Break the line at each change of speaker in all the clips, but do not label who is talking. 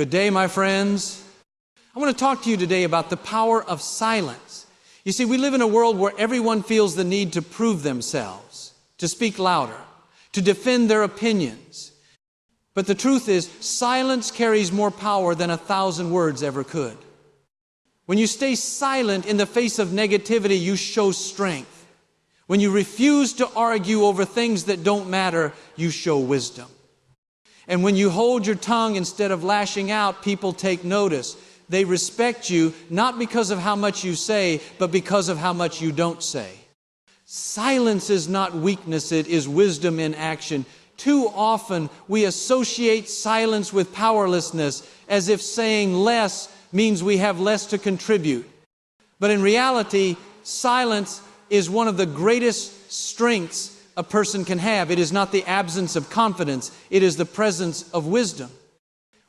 Good day, my friends. I want to talk to you today about the power of silence. You see, we live in a world where everyone feels the need to prove themselves, to speak louder, to defend their opinions. But the truth is, silence carries more power than 1,000 words ever could. When you stay silent in the face of negativity, you show strength. When you refuse to argue over things that don't matter, you show wisdom. And when you hold your tongue instead of lashing out, people take notice. They respect you not because of how much you say, but because of how much you don't say. Silence is not weakness, it is wisdom in action. Too often we associate silence with powerlessness, as if saying less means we have less to contribute. But in reality, silence is one of the greatest strengths a person can have. It is not the absence of confidence, it is the presence of wisdom.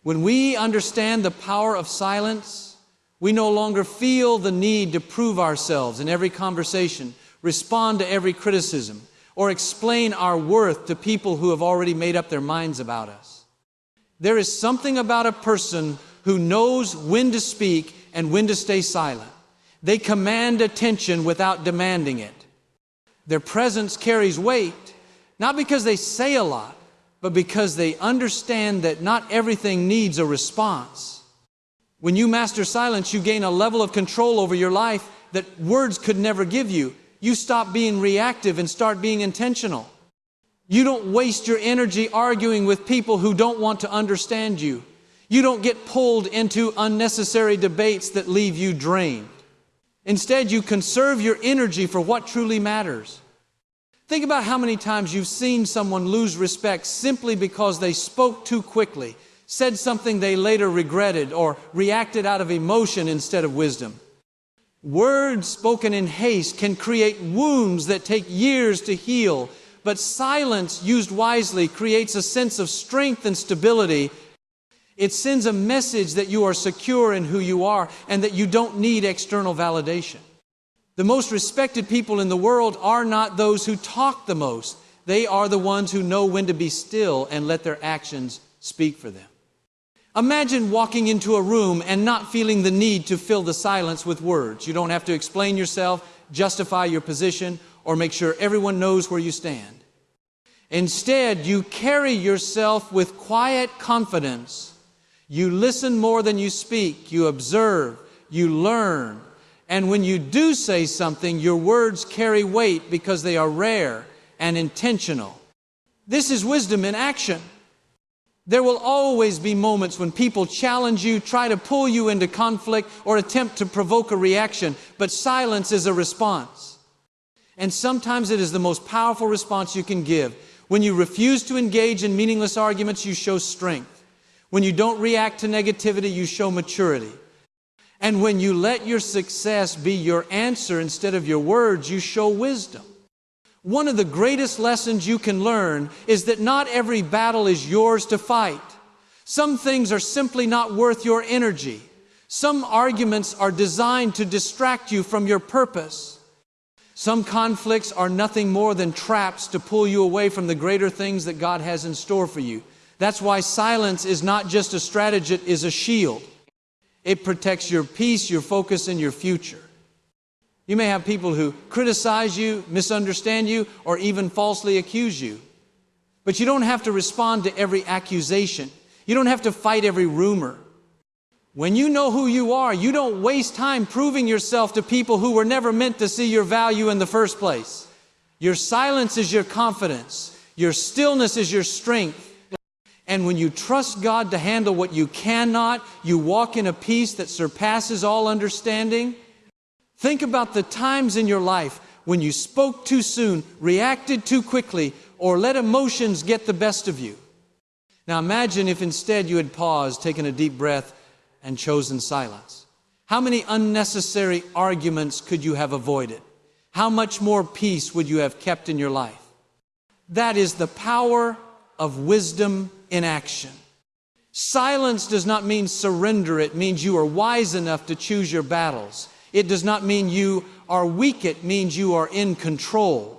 When we understand the power of silence, we no longer feel the need to prove ourselves in every conversation, respond to every criticism, or explain our worth to people who have already made up their minds about us. There is something about a person who knows when to speak and when to stay silent. They command attention without demanding it. Their presence carries weight, not because they say a lot, but because they understand that not everything needs a response. When you master silence, you gain a level of control over your life that words could never give you. You stop being reactive and start being intentional. You don't waste your energy arguing with people who don't want to understand you. You don't get pulled into unnecessary debates that leave you drained. Instead, you conserve your energy for what truly matters. Think about how many times you've seen someone lose respect simply because they spoke too quickly, said something they later regretted, or reacted out of emotion instead of wisdom. Words spoken in haste can create wounds that take years to heal, but silence used wisely creates a sense of strength and stability. It sends a message that you are secure in who you are and that you don't need external validation. The most respected people in the world are not those who talk the most. They are the ones who know when to be still and let their actions speak for them. Imagine walking into a room and not feeling the need to fill the silence with words. You don't have to explain yourself, justify your position, or make sure everyone knows where you stand. Instead, you carry yourself with quiet confidence. You listen more than you speak. You observe. You learn. And when you do say something, your words carry weight because they are rare and intentional. This is wisdom in action. There will always be moments when people challenge you, try to pull you into conflict, or attempt to provoke a reaction, but silence is a response. And sometimes it is the most powerful response you can give. When you refuse to engage in meaningless arguments, you show strength. When you don't react to negativity, you show maturity. And when you let your success be your answer instead of your words, you show wisdom. One of the greatest lessons you can learn is that not every battle is yours to fight. Some things are simply not worth your energy. Some arguments are designed to distract you from your purpose. Some conflicts are nothing more than traps to pull you away from the greater things that God has in store for you. That's why silence is not just a strategy, it is a shield. It protects your peace, your focus, and your future. You may have people who criticize you, misunderstand you, or even falsely accuse you. But you don't have to respond to every accusation. You don't have to fight every rumor. When you know who you are, you don't waste time proving yourself to people who were never meant to see your value in the first place. Your silence is your confidence. Your stillness is your strength. And when you trust God to handle what you cannot, you walk in a peace that surpasses all understanding. Think about the times in your life when you spoke too soon, reacted too quickly, or let emotions get the best of you. Now imagine if instead you had paused, taken a deep breath, and chosen silence. How many unnecessary arguments could you have avoided? How much more peace would you have kept in your life? That is the power of wisdom in action. Silence does not mean surrender. It means you are wise enough to choose your battles. It does not mean you are weak. It means you are in control.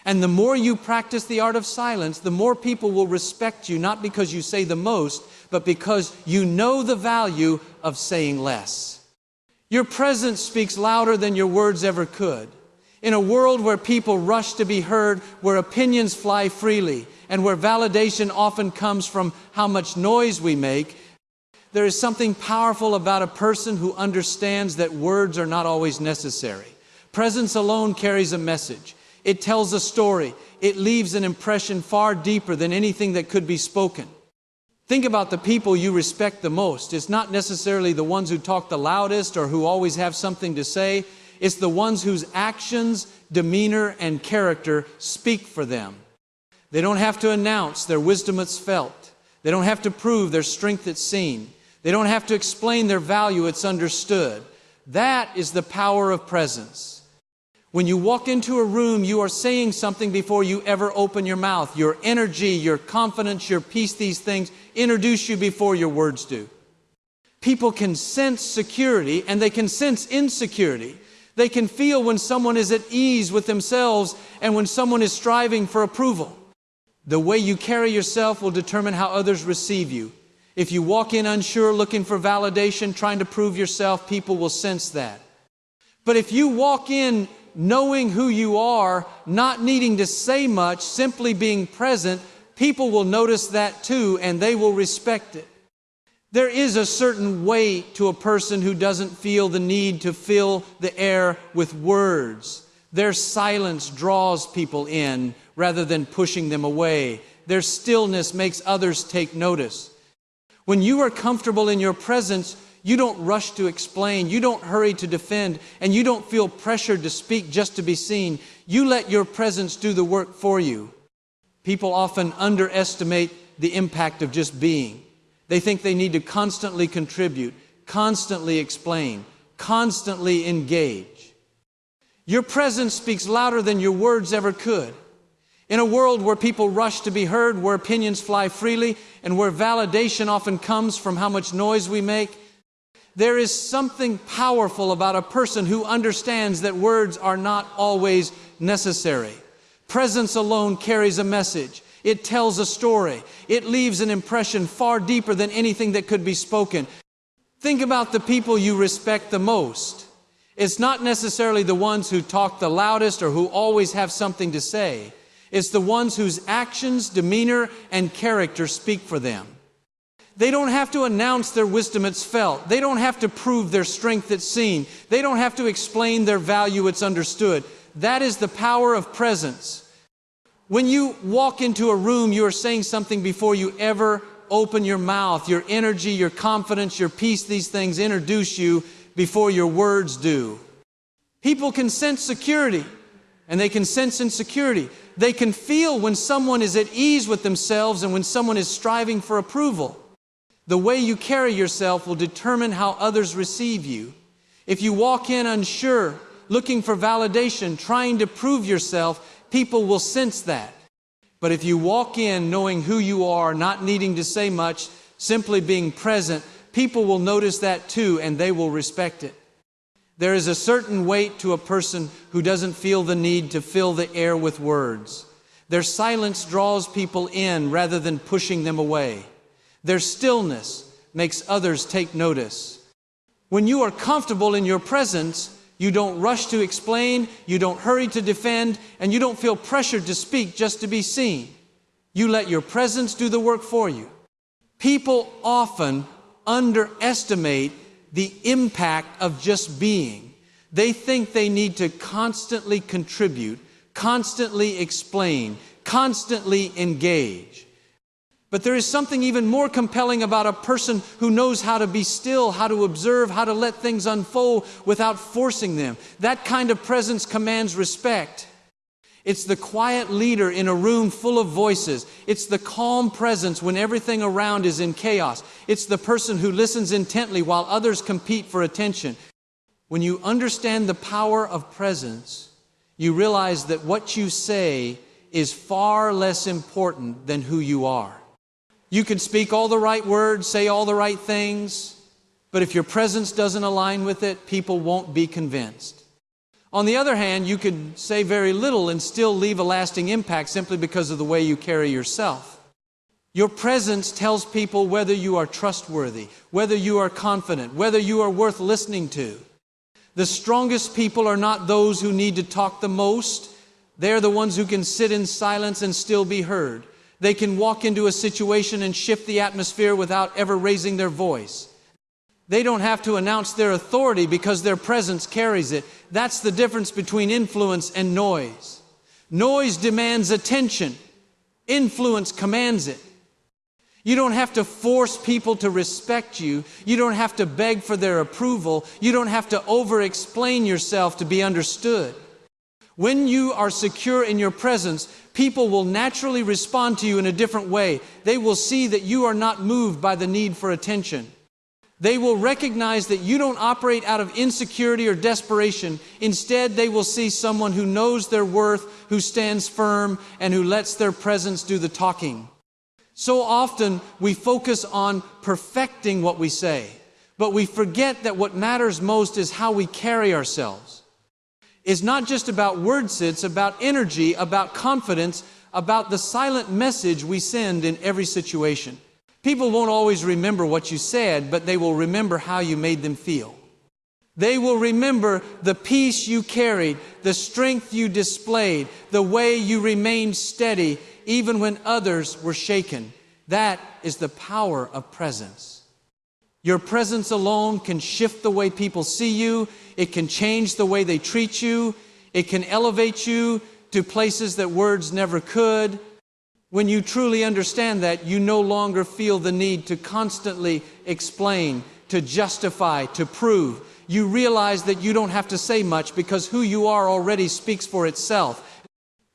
And the more you practice the art of silence, the more people will respect you, not because you say the most, but because you know the value of saying less. Your presence speaks louder than your words ever could. In a world where people rush to be heard, where opinions fly freely, and where validation often comes from how much noise we make, there is something powerful about a person who understands that words are not always necessary. Presence alone carries a message. It tells a story. It leaves an impression far deeper than anything that could be spoken. Think about the people you respect the most. It's not necessarily the ones who talk the loudest or who always have something to say. It's the ones whose actions, demeanor, and character speak for them. They don't have to announce their wisdom it's felt. They don't have to prove their strength it's seen. They don't have to explain their value it's understood. That is the power of presence. When you walk into a room, you are saying something before you ever open your mouth. Your energy, your confidence, your peace, these things introduce you before your words do. People can sense security and they can sense insecurity. They can feel when someone is at ease with themselves and when someone is striving for approval. The way you carry yourself will determine how others receive you. If you walk in unsure, looking for validation, trying to prove yourself, people will sense that. But if you walk in knowing who you are, not needing to say much, simply being present, people will notice that too, and they will respect it. There is a certain weight to a person who doesn't feel the need to fill the air with words. Their silence draws people in rather than pushing them away. Their stillness makes others take notice. When you are comfortable in your presence, you don't rush to explain, you don't hurry to defend, and you don't feel pressured to speak just to be seen. You let your presence do the work for you. People often underestimate the impact of just being. They think they need to constantly contribute, constantly explain, constantly engage. Your presence speaks louder than your words ever could. In a world where people rush to be heard, where opinions fly freely, and where validation often comes from how much noise we make, there is something powerful about a person who understands that words are not always necessary. Presence alone carries a message. It tells a story. It leaves an impression far deeper than anything that could be spoken. Think about the people you respect the most. It's not necessarily the ones who talk the loudest or who always have something to say. It's the ones whose actions, demeanor, and character speak for them. They don't have to announce their wisdom it's felt. They don't have to prove their strength it's seen. They don't have to explain their value it's understood. That is the power of presence. When you walk into a room, you are saying something before you ever open your mouth. Your energy, your confidence, your peace, these things introduce you before your words do. People can sense security and they can sense insecurity. They can feel when someone is at ease with themselves and when someone is striving for approval. The way you carry yourself will determine how others receive you. If you walk in unsure, looking for validation, trying to prove yourself, people will sense that. But if you walk in knowing who you are, not needing to say much, simply being present, people will notice that too, and they will respect it. There is a certain weight to a person who doesn't feel the need to fill the air with words. Their silence draws people in rather than pushing them away. Their stillness makes others take notice. When you are comfortable in your presence, you don't rush to explain, you don't hurry to defend, and you don't feel pressured to speak just to be seen. You let your presence do the work for you. People often underestimate the impact of just being. They think they need to constantly contribute, constantly explain, constantly engage. But there is something even more compelling about a person who knows how to be still, how to observe, how to let things unfold without forcing them. That kind of presence commands respect. It's the quiet leader in a room full of voices. It's the calm presence when everything around is in chaos. It's the person who listens intently while others compete for attention. When you understand the power of presence, you realize that what you say is far less important than who you are. You can speak all the right words, say all the right things, but if your presence doesn't align with it, people won't be convinced. On the other hand, you can say very little and still leave a lasting impact simply because of the way you carry yourself. Your presence tells people whether you are trustworthy, whether you are confident, whether you are worth listening to. The strongest people are not those who need to talk the most. They're the ones who can sit in silence and still be heard. They can walk into a situation and shift the atmosphere without ever raising their voice. They don't have to announce their authority because their presence carries it. That's the difference between influence and noise. Noise demands attention. Influence commands it. You don't have to force people to respect you. You don't have to beg for their approval. You don't have to over-explain yourself to be understood. When you are secure in your presence, people will naturally respond to you in a different way. They will see that you are not moved by the need for attention. They will recognize that you don't operate out of insecurity or desperation. Instead, they will see someone who knows their worth, who stands firm, and who lets their presence do the talking. So often, we focus on perfecting what we say, but we forget that what matters most is how we carry ourselves. It's not just about words, it's about energy, about confidence, about the silent message we send in every situation. People won't always remember what you said, but they will remember how you made them feel. They will remember the peace you carried, the strength you displayed, the way you remained steady, even when others were shaken. That is the power of presence. Your presence alone can shift the way people see you. It can change the way they treat you. It can elevate you to places that words never could. When you truly understand that, you no longer feel the need to constantly explain, to justify, to prove. You realize that you don't have to say much because who you are already speaks for itself.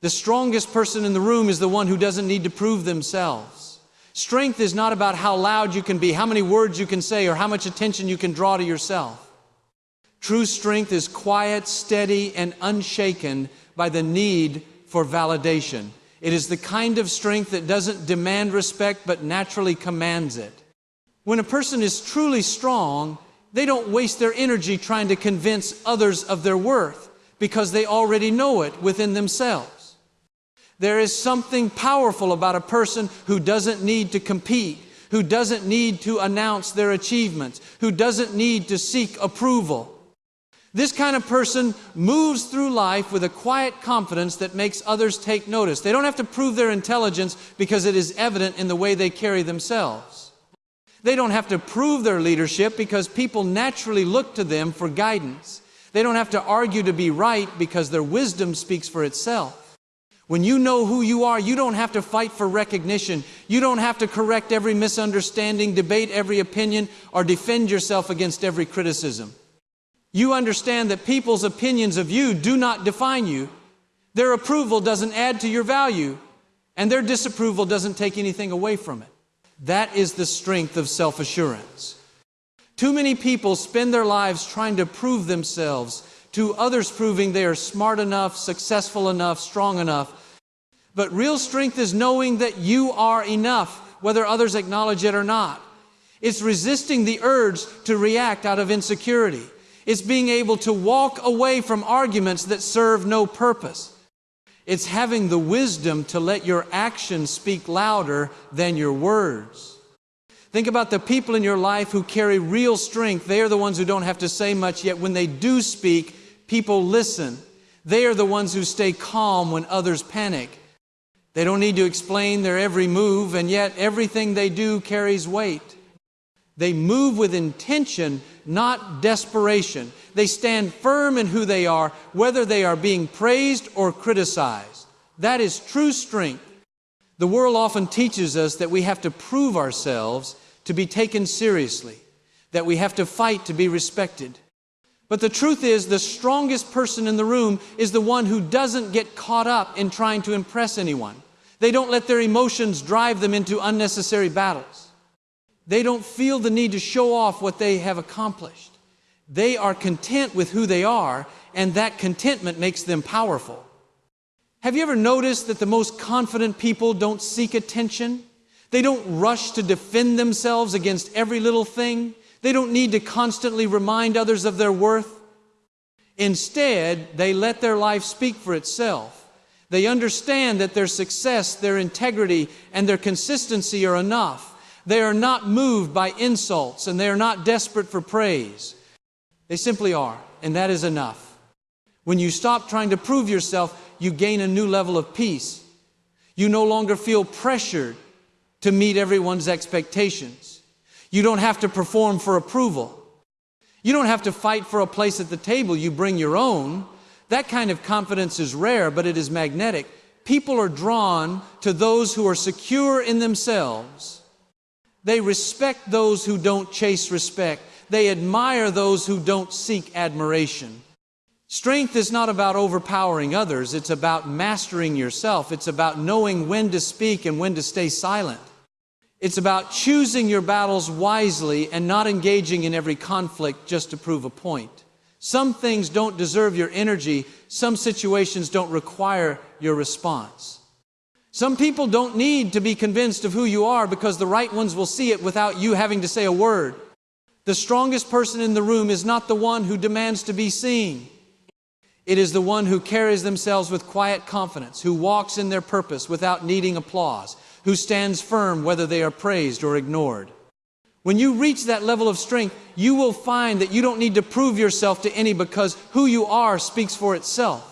The strongest person in the room is the one who doesn't need to prove themselves. Strength is not about how loud you can be, how many words you can say, or how much attention you can draw to yourself. True strength is quiet, steady, and unshaken by the need for validation. It is the kind of strength that doesn't demand respect, but naturally commands it. When a person is truly strong, they don't waste their energy trying to convince others of their worth, because they already know it within themselves. There is something powerful about a person who doesn't need to compete, who doesn't need to announce their achievements, who doesn't need to seek approval. This kind of person moves through life with a quiet confidence that makes others take notice. They don't have to prove their intelligence because it is evident in the way they carry themselves. They don't have to prove their leadership because people naturally look to them for guidance. They don't have to argue to be right because their wisdom speaks for itself. When you know who you are, you don't have to fight for recognition. You don't have to correct every misunderstanding, debate every opinion, or defend yourself against every criticism. You understand that people's opinions of you do not define you. Their approval doesn't add to your value, and their disapproval doesn't take anything away from it. That is the strength of self-assurance. Too many people spend their lives trying to prove themselves to others, proving they are smart enough, successful enough, strong enough. But real strength is knowing that you are enough, whether others acknowledge it or not. It's resisting the urge to react out of insecurity. It's being able to walk away from arguments that serve no purpose. It's having the wisdom to let your actions speak louder than your words. Think about the people in your life who carry real strength. They are the ones who don't have to say much, yet when they do speak, people listen. They are the ones who stay calm when others panic. They don't need to explain their every move, and yet everything they do carries weight. They move with intention, not desperation. They stand firm in who they are, whether they are being praised or criticized. That is true strength. The world often teaches us that we have to prove ourselves to be taken seriously, that we have to fight to be respected. But the truth is, the strongest person in the room is the one who doesn't get caught up in trying to impress anyone. They don't let their emotions drive them into unnecessary battles. They don't feel the need to show off what they have accomplished. They are content with who they are, and that contentment makes them powerful. Have you ever noticed that the most confident people don't seek attention? They don't rush to defend themselves against every little thing. They don't need to constantly remind others of their worth. Instead, they let their life speak for itself. They understand that their success, their integrity, and their consistency are enough. They are not moved by insults, and they are not desperate for praise. They simply are, and that is enough. When you stop trying to prove yourself, you gain a new level of peace. You no longer feel pressured to meet everyone's expectations. You don't have to perform for approval. You don't have to fight for a place at the table. You bring your own. That kind of confidence is rare, but it is magnetic. People are drawn to those who are secure in themselves. They respect those who don't chase respect. They admire those who don't seek admiration. Strength is not about overpowering others. It's about mastering yourself. It's about knowing when to speak and when to stay silent. It's about choosing your battles wisely and not engaging in every conflict just to prove a point. Some things don't deserve your energy. Some situations don't require your response. Some people don't need to be convinced of who you are because the right ones will see it without you having to say a word. The strongest person in the room is not the one who demands to be seen. It is the one who carries themselves with quiet confidence, who walks in their purpose without needing applause, who stands firm whether they are praised or ignored. When you reach that level of strength, you will find that you don't need to prove yourself to any because who you are speaks for itself.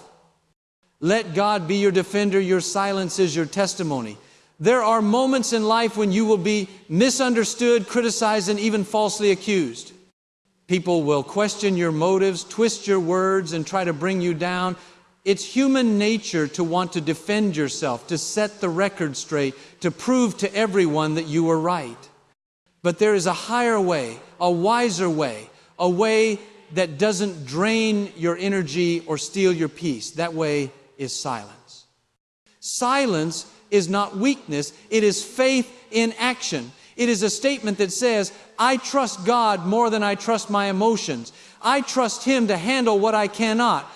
Let God be your defender. Your silence is your testimony. There are moments in life when you will be misunderstood, criticized, and even falsely accused. People will question your motives, twist your words, and try to bring you down. It's human nature to want to defend yourself, to set the record straight, to prove to everyone that you were right. But there is a higher way, a wiser way, a way that doesn't drain your energy or steal your peace. That way is silence. Silence is not weakness, it is faith in action. It is a statement that says, I trust God more than I trust my emotions. I trust Him to handle what I cannot.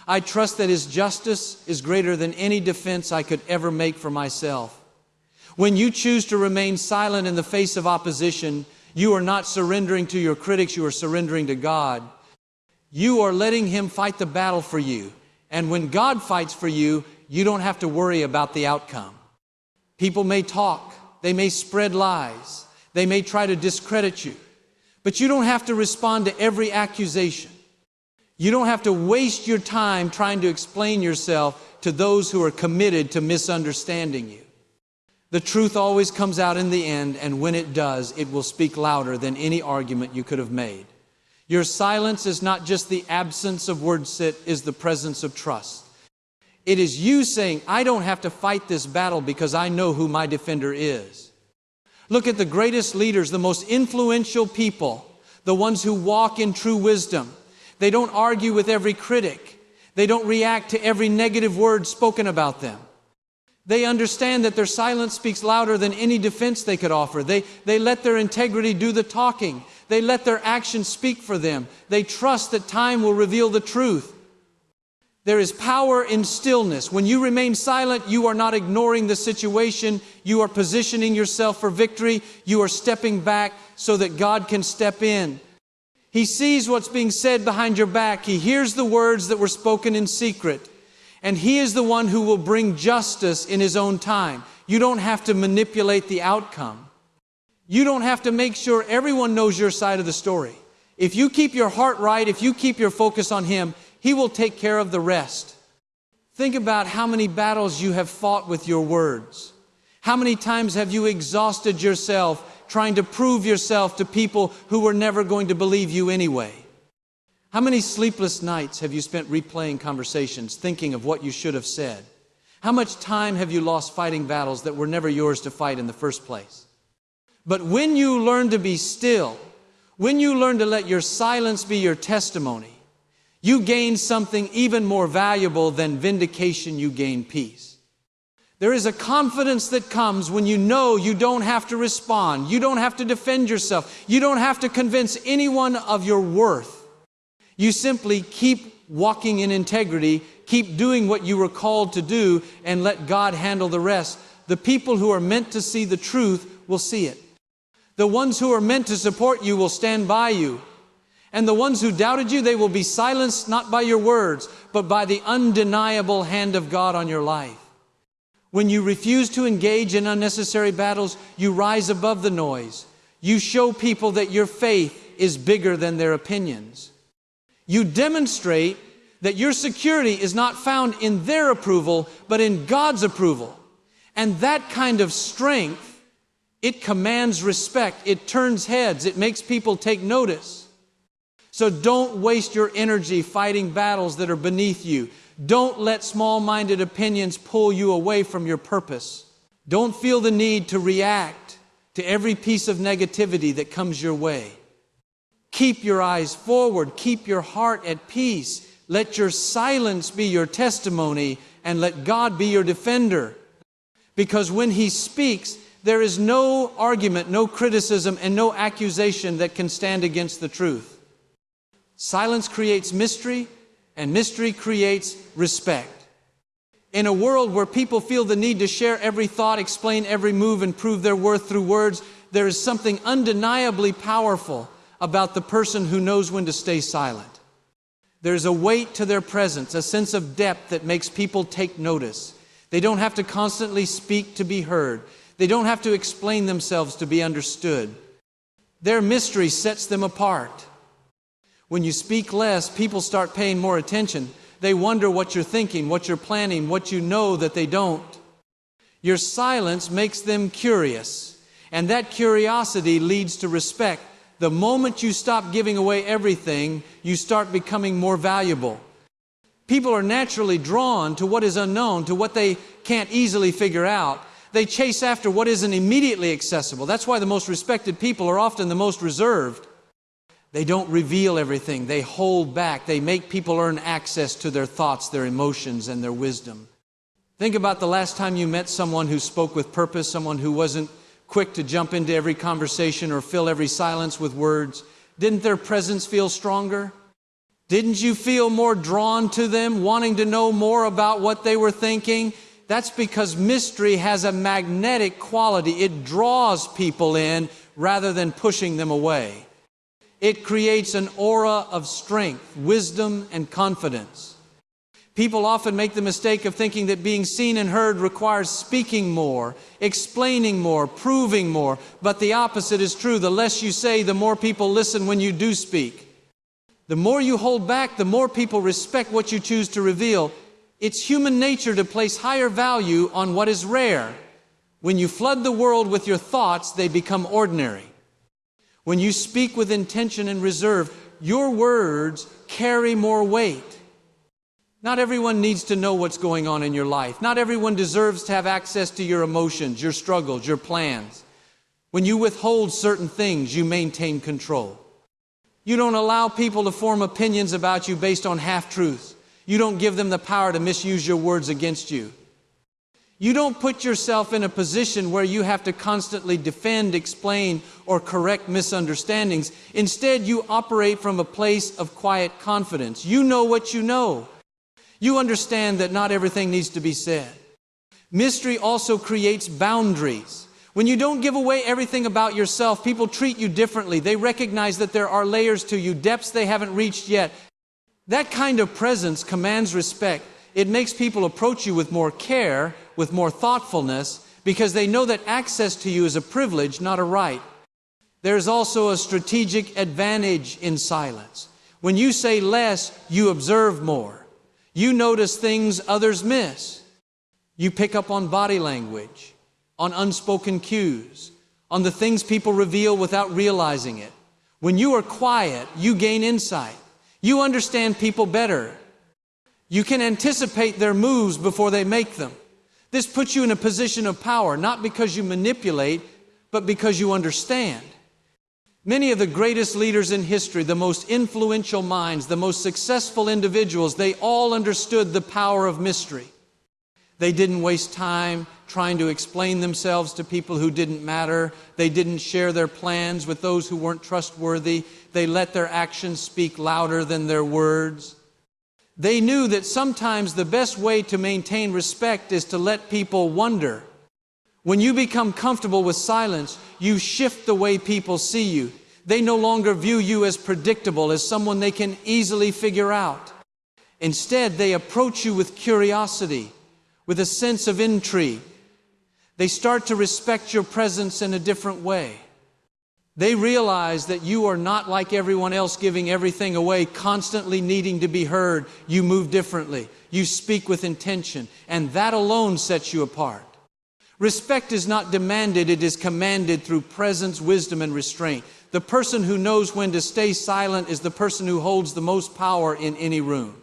I trust that His justice is greater than any defense I could ever make for myself. When you choose to remain silent in the face of opposition, you are not surrendering to your critics, you are surrendering to God. You are letting Him fight the battle for you. And when God fights for you, you don't have to worry about the outcome. People may talk, they may spread lies, they may try to discredit you, but you don't have to respond to every accusation. You don't have to waste your time trying to explain yourself to those who are committed to misunderstanding you. The truth always comes out in the end, and when it does, it will speak louder than any argument you could have made. Your silence is not just the absence of words, it is the presence of trust. It is you saying, I don't have to fight this battle because I know who my defender is. Look at the greatest leaders, the most influential people, the ones who walk in true wisdom. They don't argue with every critic. They don't react to every negative word spoken about them. They understand that their silence speaks louder than any defense they could offer. They let their integrity do the talking. They let their actions speak for them. They trust that time will reveal the truth. There is power in stillness. When you remain silent, you are not ignoring the situation. You are positioning yourself for victory. You are stepping back so that God can step in. He sees what's being said behind your back. He hears the words that were spoken in secret. And He is the one who will bring justice in His own time. You don't have to manipulate the outcome. You don't have to make sure everyone knows your side of the story. If you keep your heart right, if you keep your focus on Him, He will take care of the rest. Think about how many battles you have fought with your words. How many times have you exhausted yourself trying to prove yourself to people who were never going to believe you anyway? How many sleepless nights have you spent replaying conversations, thinking of what you should have said? How much time have you lost fighting battles that were never yours to fight in the first place? But when you learn to be still, when you learn to let your silence be your testimony, you gain something even more valuable than vindication. You gain peace. There is a confidence that comes when you know you don't have to respond. You don't have to defend yourself. You don't have to convince anyone of your worth. You simply keep walking in integrity, keep doing what you were called to do, and let God handle the rest. The people who are meant to see the truth will see it. The ones who are meant to support you will stand by you. And the ones who doubted you, they will be silenced not by your words, but by the undeniable hand of God on your life. When you refuse to engage in unnecessary battles, you rise above the noise. You show people that your faith is bigger than their opinions. You demonstrate that your security is not found in their approval, but in God's approval. And that kind of strength, it commands respect. It turns heads. It makes people take notice. So don't waste your energy fighting battles that are beneath you. Don't let small-minded opinions pull you away from your purpose. Don't feel the need to react to every piece of negativity that comes your way. Keep your eyes forward. Keep your heart at peace. Let your silence be your testimony, and let God be your defender. Because when He speaks, there is no argument, no criticism, and no accusation that can stand against the truth. Silence creates mystery, and mystery creates respect. In a world where people feel the need to share every thought, explain every move, and prove their worth through words, there is something undeniably powerful about the person who knows when to stay silent. There's a weight to their presence, a sense of depth that makes people take notice. They don't have to constantly speak to be heard. They don't have to explain themselves to be understood. Their mystery sets them apart. When you speak less, people start paying more attention. They wonder what you're thinking, what you're planning, what you know that they don't. Your silence makes them curious, and that curiosity leads to respect. The moment you stop giving away everything, you start becoming more valuable. People are naturally drawn to what is unknown, to what they can't easily figure out. They chase after what isn't immediately accessible. That's why the most respected people are often the most reserved. They don't reveal everything. They hold back. They make people earn access to their thoughts, their emotions, and their wisdom. Think about the last time you met someone who spoke with purpose, someone who wasn't quick to jump into every conversation or fill every silence with words. Didn't their presence feel stronger? Didn't you feel more drawn to them, wanting to know more about what they were thinking? That's because mystery has a magnetic quality. It draws people in rather than pushing them away. It creates an aura of strength, wisdom, and confidence. People often make the mistake of thinking that being seen and heard requires speaking more, explaining more, proving more. But the opposite is true. The less you say, the more people listen when you do speak. The more you hold back, the more people respect what you choose to reveal. It's human nature to place higher value on what is rare. When you flood the world with your thoughts, they become ordinary. When you speak with intention and reserve, your words carry more weight. Not everyone needs to know what's going on in your life. Not everyone deserves to have access to your emotions, your struggles, your plans. When you withhold certain things, you maintain control. You don't allow people to form opinions about you based on half-truths. You don't give them the power to misuse your words against you. You don't put yourself in a position where you have to constantly defend, explain, or correct misunderstandings. Instead, you operate from a place of quiet confidence. You know what you know. You understand that not everything needs to be said. Mystery also creates boundaries. When you don't give away everything about yourself, people treat you differently. They recognize that there are layers to you, depths they haven't reached yet. That kind of presence commands respect. It makes people approach you with more care, with more thoughtfulness, because they know that access to you is a privilege, not a right. There's also a strategic advantage in silence. When you say less, you observe more. You notice things others miss. You pick up on body language, on unspoken cues, on the things people reveal without realizing it. When you are quiet, you gain insight. You understand people better. You can anticipate their moves before they make them. This puts you in a position of power, not because you manipulate, but because you understand. Many of the greatest leaders in history, the most influential minds, the most successful individuals, they all understood the power of mystery. They didn't waste time trying to explain themselves to people who didn't matter. They didn't share their plans with those who weren't trustworthy. They let their actions speak louder than their words. They knew that sometimes the best way to maintain respect is to let people wonder. When you become comfortable with silence, you shift the way people see you. They no longer view you as predictable, as someone they can easily figure out. Instead, they approach you with curiosity, with a sense of intrigue. They start to respect your presence in a different way. They realize that you are not like everyone else, giving everything away, constantly needing to be heard. You move differently. You speak with intention, and that alone sets you apart. Respect is not demanded, it is commanded through presence, wisdom, and restraint. The person who knows when to stay silent is the person who holds the most power in any room.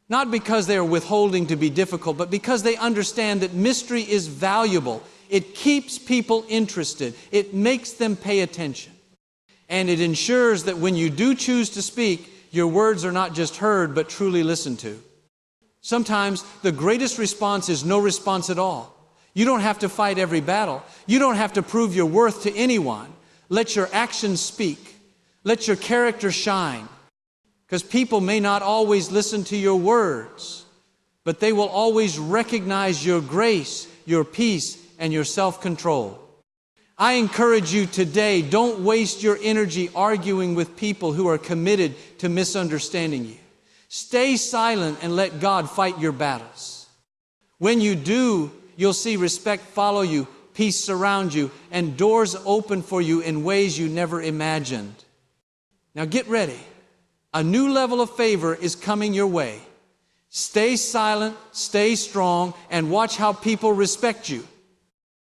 Not because they are withholding to be difficult, but because they understand that mystery is valuable. It keeps people interested. It makes them pay attention. And it ensures that when you do choose to speak, your words are not just heard, but truly listened to. Sometimes the greatest response is no response at all. You don't have to fight every battle. You don't have to prove your worth to anyone. Let your actions speak. Let your character shine. Because people may not always listen to your words, but they will always recognize your grace, your peace, and your self-control. I encourage you today, don't waste your energy arguing with people who are committed to misunderstanding you. Stay silent and let God fight your battles. When you do, you'll see respect follow you, peace surround you, and doors open for you in ways you never imagined. Now get ready. A new level of favor is coming your way. Stay silent, stay strong, and watch how people respect you.